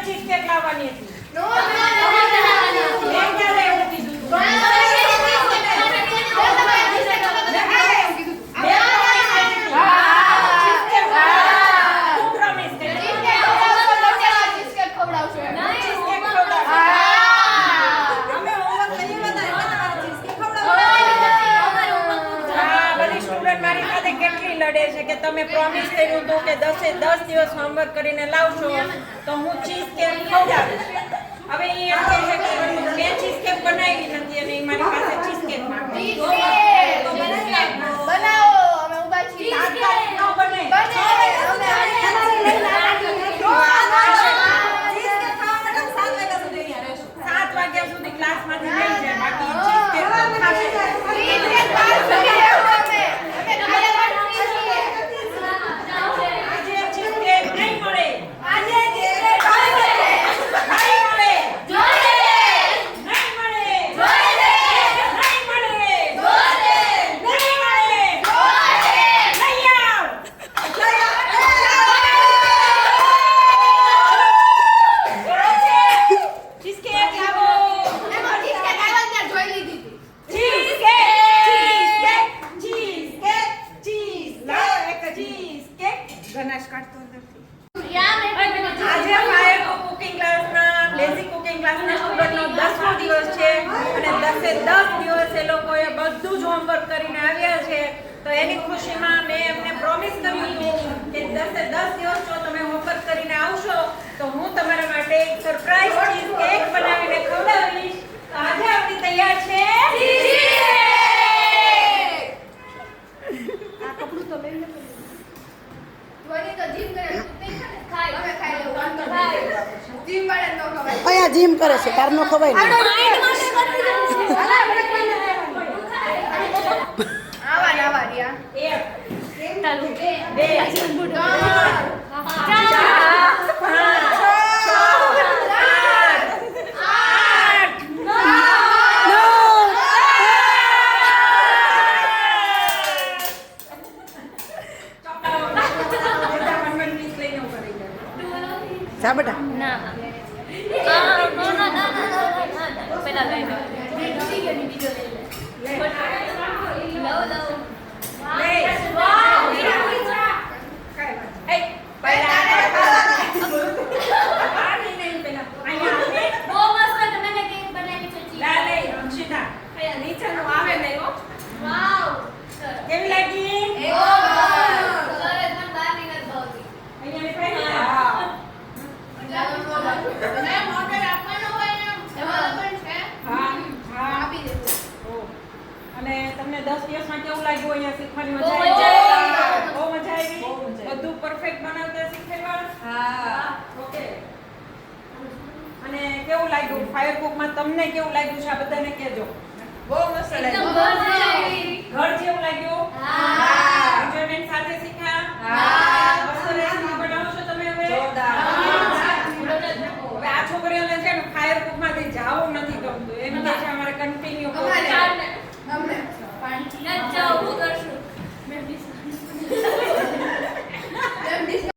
Cheese cake લાવવાની હતી. નો મેં ક્યારે એવું કીધું તું? લડે છે કે તમે પ્રોમિસ કર્યું હતું કે 10 દિવસ હોમવર્ક કરીને લાવશો તો હું ચીઝ કેક ખવડાવીશ. હવે એ એમ કહે છે કે મેં ચીઝ કેક બનાવી નથી અને એ મારી પાસે ચીઝ કેક માંગે બનાવો અમે ઉભા છીએ. તાત્કાલિક ન બને. સાત વાગ્યા સુધી ક્લાસમાંથી લઈ જાય બાકી ચીઝ કેક ખાશે. આજે ફાયર કુકિંગ ક્લાસના લેઝી કુકિંગ ક્લાસના સ્ટુડન્ટનો 10મો દિવસ છે અને 10 દિવસ એ લોકોએ બધું જ હોમવર્ક કરીને આવ્યા છે. તો એની ખુશીમાં મેં એમને પ્રોમિસ કરી હતી કે 10 દિવસ જો તમે હોમવર્ક કરીને આવશો તો હું તમારા માટે એક સરપ્રાઈઝ ચીઝ કેક બનાવીને ખવડાવીશ. તો આજે આપણી તૈયાર છે આ કપડું તો લઈ લે. અહીંયા જીમ કરે છે તાર નો ખવાય ને જા બેટા પેલા લઈ લો કેવી લાગી? અને તમને 10 દિવસમાં કેવું લાગ્યું અહીંયા શીખવાની મજા આવી? બહુ મજા આવી. બધું પરફેક્ટ બનાવતા શીખેલા? હા. ઓકે. અને કેવું લાગ્યું ફાયર કુકમાં? તમને કેવું લાગ્યું છે આ બધાને કહેજો. બહુ મસ્ત લાગ્યું. ઘર જેવું લાગ્યું? હા. એન્જોયમેન્ટ સાથે શીખ્યા? હા.